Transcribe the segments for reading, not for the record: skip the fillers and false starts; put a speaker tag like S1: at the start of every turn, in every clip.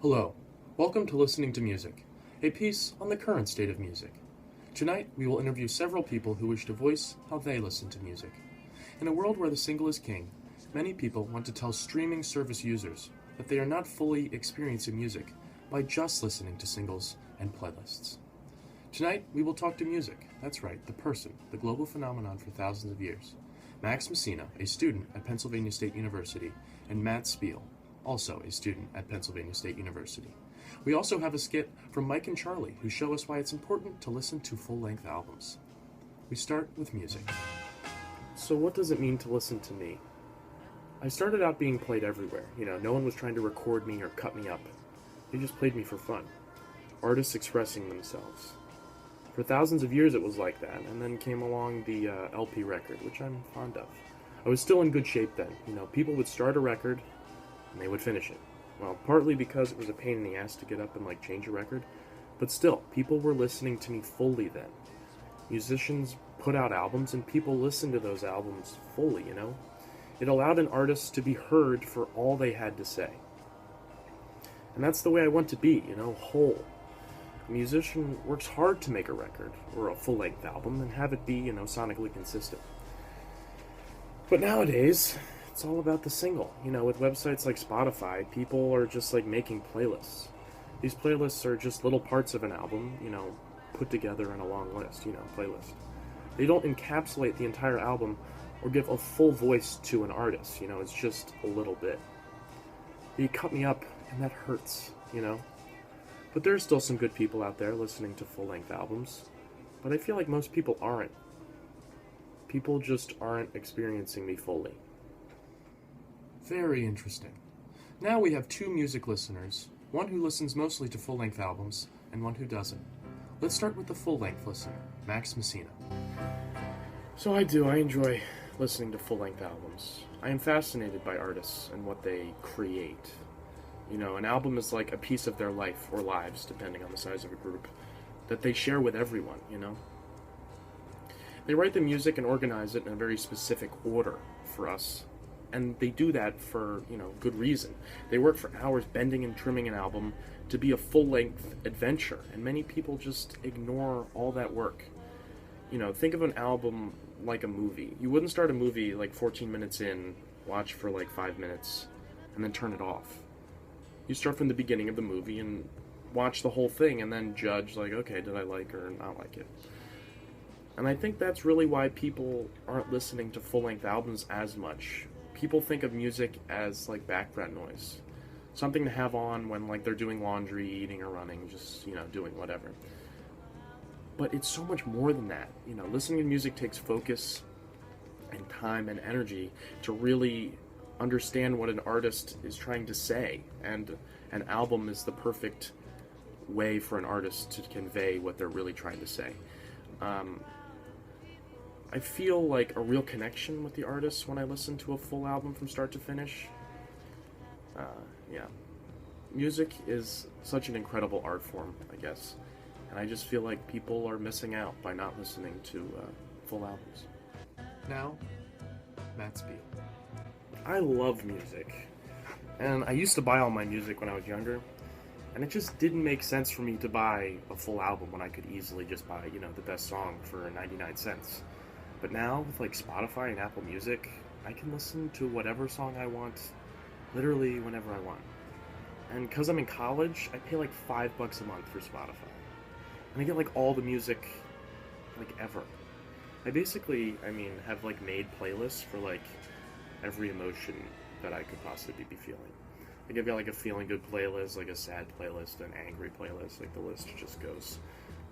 S1: Hello, welcome to Listening to Music, a piece on the current state of music. Tonight, we will interview several people who wish to voice how they listen to music. In a world where the single is king, many people want to tell streaming service users that they are not fully experiencing music by just listening to singles and playlists. Tonight, we will talk to music. That's right, the person, the global phenomenon for thousands of years. Max Messina, a student at Pennsylvania State University, and Matt Spiel, also a student at Pennsylvania State University. We also have a skit from Mike and Charlie, who show us why it's important to listen to full-length albums. We start with music. So what does it mean to listen to me? I started out being played everywhere. No one was trying to record me or cut me up. They just played me for fun. Artists expressing themselves. For thousands of years it was like that, and then came along the LP record, which I'm fond of. I was still in good shape then. People would start a record, and they would finish it. Well, partly because it was a pain in the ass to get up and change a record, but still, people were listening to me fully then. Musicians put out albums, and people listened to those albums fully, It allowed an artist to be heard for all they had to say. And that's the way I want to be, whole. A musician works hard to make a record, or a full-length album, and have it be, sonically consistent. But nowadays, it's all about the single. With websites like Spotify, people are just making playlists. These playlists are just little parts of an album, put together in a long list, playlist. They don't encapsulate the entire album or give a full voice to an artist, it's just a little bit. You cut me up, and that hurts, But there are still some good people out there listening to full-length albums, but I feel like most people aren't. People just aren't experiencing me fully. Very interesting. Now we have two music listeners, one who listens mostly to full-length albums, and one who doesn't. Let's start with the full-length listener, Max Messina. So I enjoy listening to full-length albums. I am fascinated by artists and what they create. An album is like a piece of their life, or lives, depending on the size of a group, that they share with everyone, They write the music and organize it in a very specific order for us. And they do that for, good reason. They work for hours bending and trimming an album to be a full-length adventure, and many people just ignore all that work. Think of an album like a movie. You wouldn't start a movie 14 minutes in, watch for 5 minutes, and then turn it off. You start from the beginning of the movie and watch the whole thing, and then judge, okay, did I like or not like it? And I think that's really why people aren't listening to full-length albums as much. People think of music as background noise, something to have on when they're doing laundry, eating or running, just doing whatever. But it's so much more than that. Listening to music takes focus and time and energy to really understand what an artist is trying to say, and an album is the perfect way for an artist to convey what they're really trying to say. I feel a real connection with the artist when I listen to a full album from start to finish. Music is such an incredible art form, I guess. And I just feel like people are missing out by not listening to full albums. Now, Matt Spiel. I love music. And I used to buy all my music when I was younger. And it just didn't make sense for me to buy a full album when I could easily just buy, the best song for 99 cents. But now, with Spotify and Apple Music, I can listen to whatever song I want, literally whenever I want. And because I'm in college, I pay $5 a month for Spotify. And I get all the music, ever. I basically, have made playlists for every emotion that I could possibly be feeling. I've got a feeling good playlist, a sad playlist, an angry playlist, the list just goes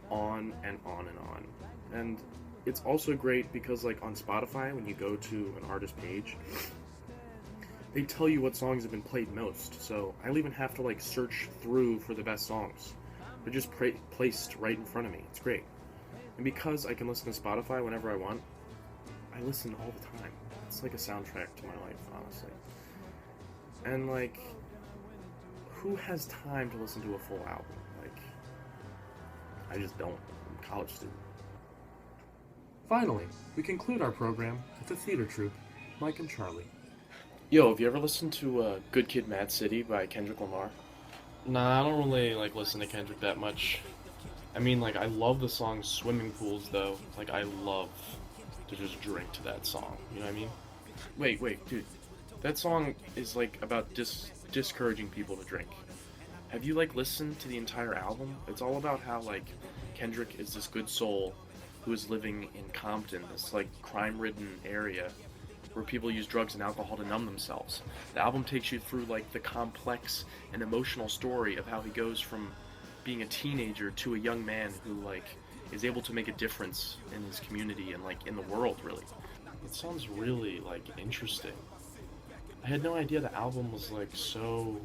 S1: on and on and on. And it's also great because on Spotify, when you go to an artist page, they tell you what songs have been played most. So I don't even have to search through for the best songs. They're just placed right in front of me. It's great. And because I can listen to Spotify whenever I want, I listen all the time. It's like a soundtrack to my life, honestly. And who has time to listen to a full album? I just don't. I'm a college student. Finally, we conclude our program with the theater troupe, Mike and Charlie. Yo, have you ever listened to Good Kid, Mad City by Kendrick Lamar?
S2: Nah, I don't really like listen to Kendrick that much. I mean, like I love the song "Swimming Pools" though. Like I love to just drink to that song. You know what I mean? Wait, dude. That song is like about discouraging people to drink. Have you like listened to the entire album? It's all about how like Kendrick is this good soul who is living in Compton, this like crime-ridden area where people use drugs and alcohol to numb themselves. The album takes you through like the complex and emotional story of how he goes from being a teenager to a young man who like is able to make a difference in his community and like in the world really. It sounds really like interesting. I had no idea the album was like so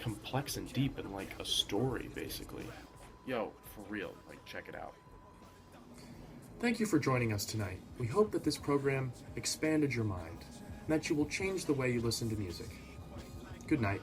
S2: complex and deep and like a story basically. Yo, for real, like check it out.
S1: Thank you for joining us tonight. We hope that this program expanded your mind and that you will change the way you listen to music. Good night.